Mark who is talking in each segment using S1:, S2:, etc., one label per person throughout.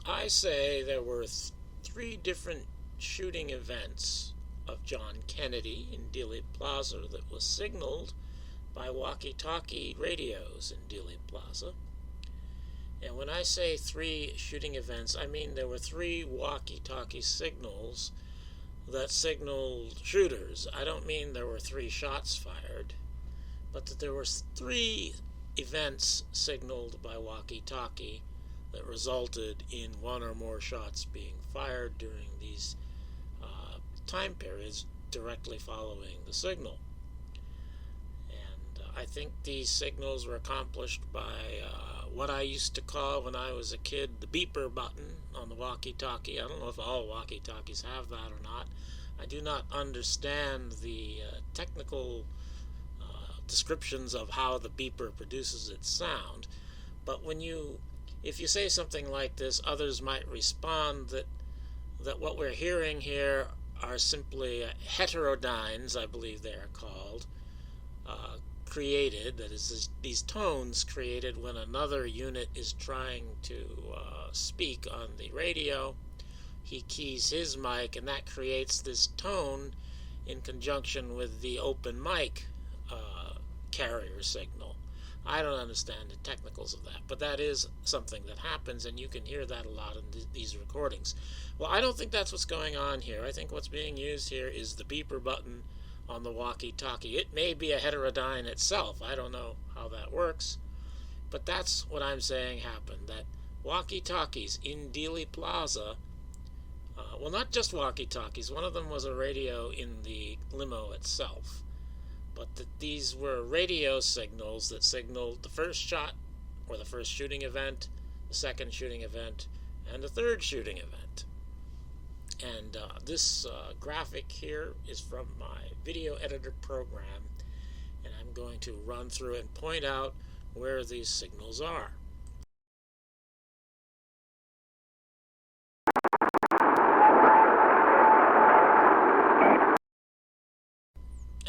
S1: I say there were three different shooting events of John Kennedy in Dealey Plaza that was signaled by walkie-talkie radios in Dealey Plaza. And when I say three shooting events, I mean there were three walkie-talkie signals that signaled shooters. I don't mean there were three shots fired, but that there were three events signaled by walkie-talkie that resulted in one or more shots being fired during these time periods directly following the signal. And I think these signals were accomplished by what I used to call when I was a kid the beeper button on the walkie-talkie. I don't know if all walkie-talkies have that or not. I do not understand the technical descriptions of how the beeper produces its sound, but if you say something like this, others might respond that what we're hearing here are simply heterodynes, I believe they are called, created, that is, these tones created when another unit is trying to speak on the radio. He keys his mic, and that creates this tone in conjunction with the open mic carrier signal. I don't understand the technicals of that, but that is something that happens, and you can hear that a lot in these recordings. Well, I don't think that's what's going on here. I think what's being used here is the beeper button on the walkie-talkie. It may be a heterodyne itself. I don't know how that works, but that's what I'm saying happened, that walkie-talkies in Dealey Plaza, well, not just walkie-talkies. One of them was a radio in the limo itself, but that these were radio signals that signaled the first shot, or the first shooting event, the second shooting event, and the third shooting event. And this graphic here is from my video editor program, and I'm going to run through and point out where these signals are.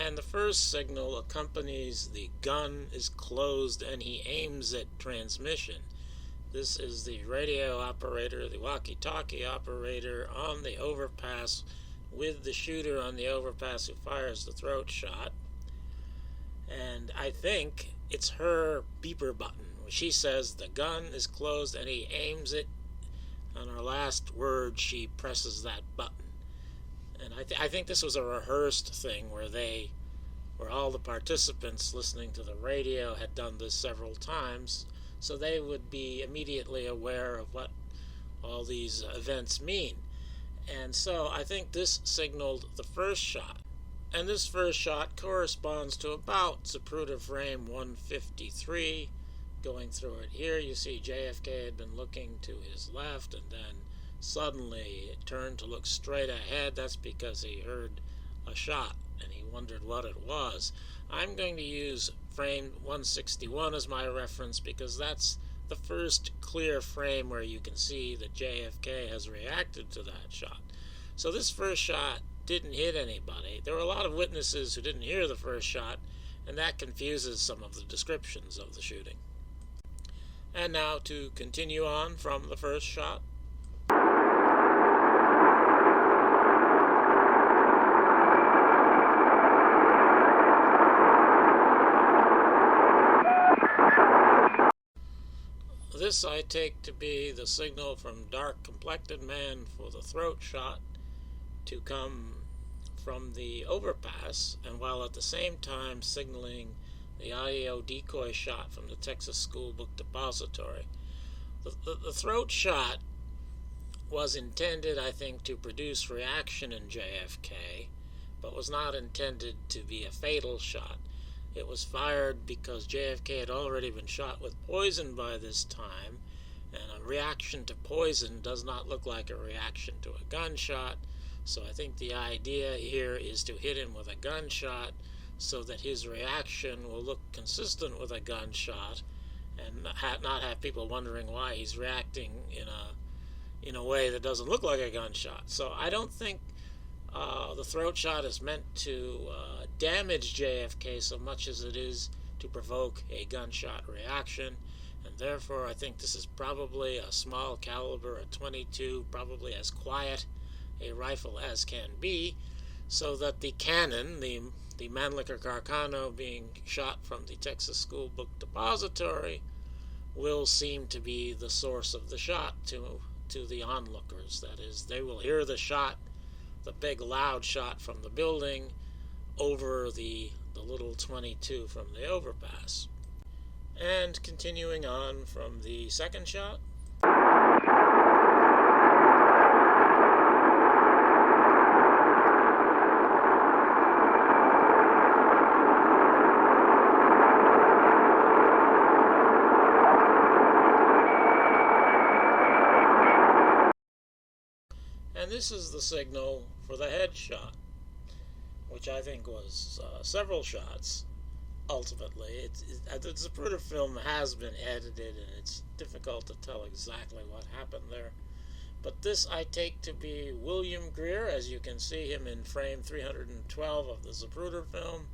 S1: And the first signal accompanies the gun is closed and he aims at transmission. This is the radio operator, the walkie-talkie operator on the overpass with the shooter on the overpass who fires the throat shot. And I think it's her beeper button. She says the gun is closed and he aims it. On her last word, she presses that button. And I think this was a rehearsed thing where all the participants listening to the radio had done this several times, so they would be immediately aware of what all these events mean. And so I think this signaled the first shot. And this first shot corresponds to about Zapruder frame 153. Going through it here, you see JFK had been looking to his left, and then suddenly it turned to look straight ahead. That's because he heard a shot, and he wondered what it was. I'm going to use frame 161 as my reference because that's the first clear frame where you can see that JFK has reacted to that shot. So this first shot didn't hit anybody. There were a lot of witnesses who didn't hear the first shot, and that confuses some of the descriptions of the shooting. And now to continue on from the first shot. This I take to be the signal from dark-complected man for the throat shot to come from the overpass, and while at the same time signaling the audio decoy shot from the Texas School Book Depository. The throat shot was intended, I think, to produce reaction in JFK, but was not intended to be a fatal shot. It was fired because JFK had already been shot with poison by this time, and a reaction to poison does not look like a reaction to a gunshot. So I think the idea here is to hit him with a gunshot so that his reaction will look consistent with a gunshot and not have people wondering why he's reacting in a way that doesn't look like a gunshot. So I don't think the throat shot is meant to damage JFK so much as it is to provoke a gunshot reaction, and therefore I think this is probably a small caliber, a .22, probably as quiet a rifle as can be, so that the cannon, the Mannlicher Carcano being shot from the Texas School Book Depository, will seem to be the source of the shot to the onlookers. That is, they will hear the shot, the big loud shot from the building, over the little .22 from the overpass. And continuing on from the second shot. And this is the signal for the headshot, which I think was several shots, ultimately. The Zapruder film has been edited, and it's difficult to tell exactly what happened there. But this I take to be William Greer, as you can see him in frame 312 of the Zapruder film.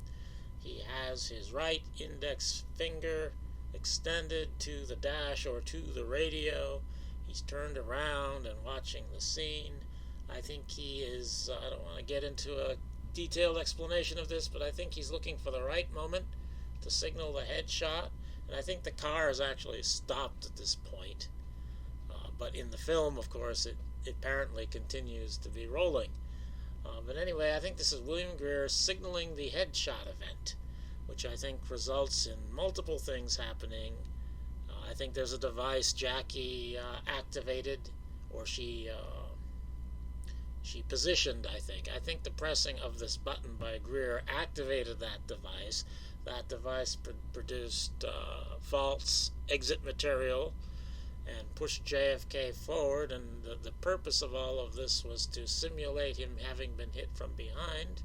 S1: He has his right index finger extended to the dash or to the radio. He's turned around and watching the scene. I think he is, I don't want to get into a detailed explanation of this, but I think he's looking for the right moment to signal the headshot. And I think the car is actually stopped at this point. But in the film, of course, it apparently continues to be rolling. But anyway, I think this is William Greer signaling the headshot event, which I think results in multiple things happening. I think there's a device Jackie activated, or she positioned, I think. I think the pressing of this button by Greer activated that device. That device produced false exit material and pushed JFK forward, and the purpose of all of this was to simulate him having been hit from behind,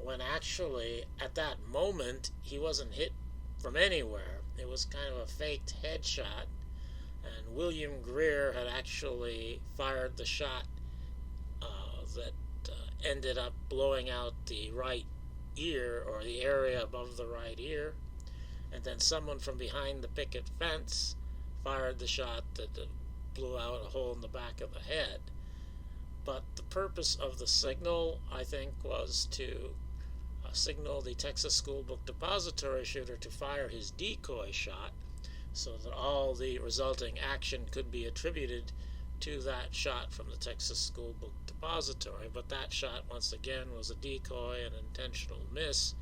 S1: when actually, at that moment, he wasn't hit from anywhere. It was kind of a faked headshot, and William Greer had actually fired the shot that ended up blowing out the right ear, or the area above the right ear, and then someone from behind the picket fence fired the shot that blew out a hole in the back of the head. But the purpose of the signal, I think, was to signal the Texas School Book Depository shooter to fire his decoy shot, so that all the resulting action could be attributed to that shot from the Texas School Book Depository. But that shot, once again, was a decoy, an intentional miss,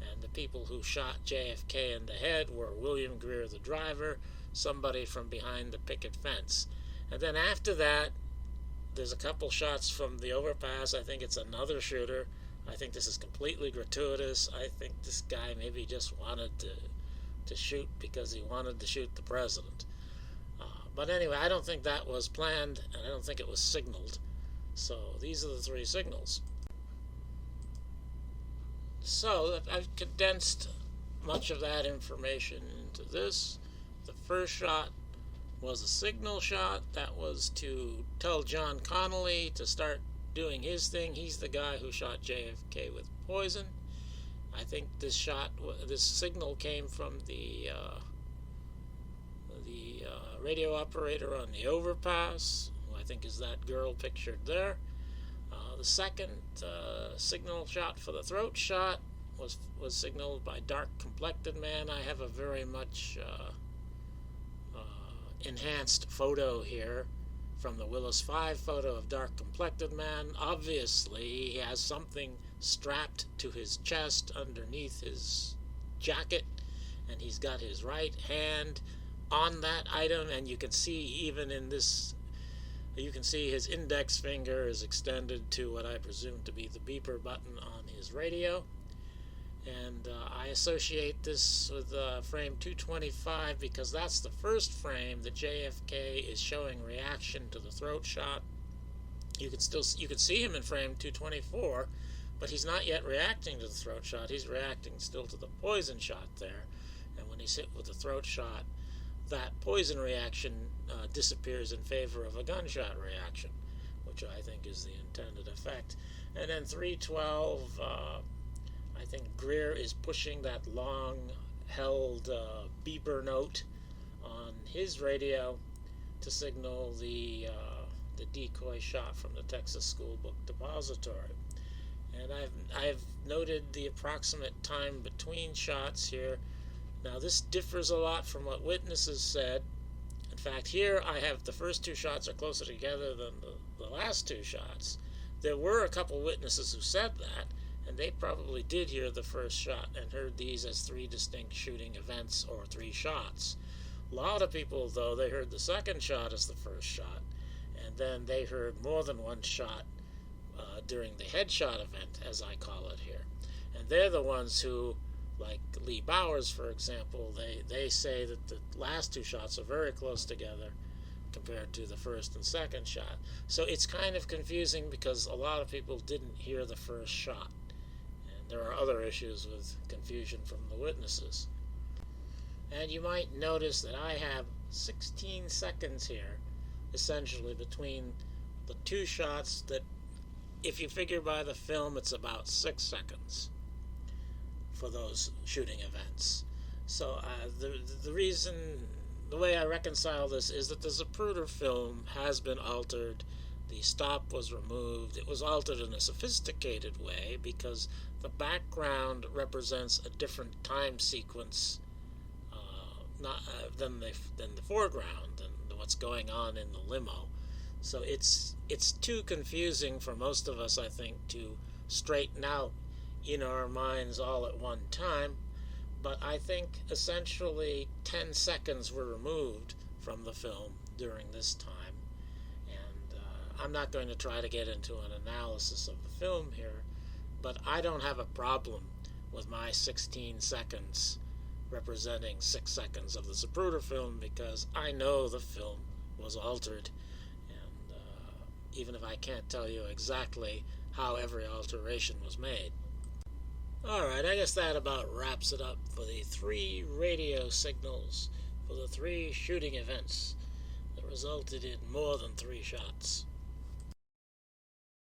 S1: and the people who shot JFK in the head were William Greer, the driver, somebody from behind the picket fence. And then after that, there's a couple shots from the overpass. I think it's another shooter. I think this is completely gratuitous. I think this guy maybe just wanted to shoot because he wanted to shoot the president. But anyway, I don't think that was planned, and I don't think it was signaled. So these are the three signals. So I've condensed much of that information into this. The first shot was a signal shot. That was to tell John Connolly to start doing his thing. He's the guy who shot JFK with poison. I think this signal came from the radio operator on the overpass, who I think is that girl pictured there. The second signal shot for the throat shot was signaled by dark-complected man. I have a very much enhanced photo here from the Willis 5 photo of dark-complected man. Obviously, he has something strapped to his chest underneath his jacket, and he's got his right hand on that item, and you can see even in this, you can see his index finger is extended to what I presume to be the beeper button on his radio. And I associate this with frame 225 because that's the first frame that JFK is showing reaction to the throat shot. You can see him in frame 224, but he's not yet reacting to the throat shot. He's reacting still to the poison shot there. And when he's hit with the throat shot, that poison reaction disappears in favor of a gunshot reaction, which I think is the intended effect. And then 312, I think Greer is pushing that long held a beeper note on his radio to signal the decoy shot from the Texas School Book Depository. And I've noted the approximate time between shots here. Now this differs a lot from what witnesses said. In fact, here I have the first two shots are closer together than the last two shots. There were a couple witnesses who said that, and they probably did hear the first shot and heard these as three distinct shooting events or three shots. A lot of people, though, they heard the second shot as the first shot, and then they heard more than one shot during the headshot event, as I call it here. And they're the ones who, like Lee Bowers, for example, they say that the last two shots are very close together compared to the first and second shot. So it's kind of confusing because a lot of people didn't hear the first shot. And there are other issues with confusion from the witnesses. And you might notice that I have 16 seconds here, essentially, between the two shots that, if you figure by the film, it's about 6 seconds for those shooting events. So the way I reconcile this is that the Zapruder film has been altered. The stop was removed. It was altered in a sophisticated way because the background represents a different time sequence than the foreground, than what's going on in the limo. So it's too confusing for most of us, I think, to straighten out in our minds all at one time. But I think essentially 10 seconds were removed from the film during this time. And I'm not going to try to get into an analysis of the film here, but I don't have a problem with my 16 seconds representing 6 seconds of the Zapruder film because I know the film was altered. And even if I can't tell you exactly how every alteration was made. Alright, I guess that about wraps it up for the 3 radio signals for the 3 shooting events that resulted in more than 3 shots.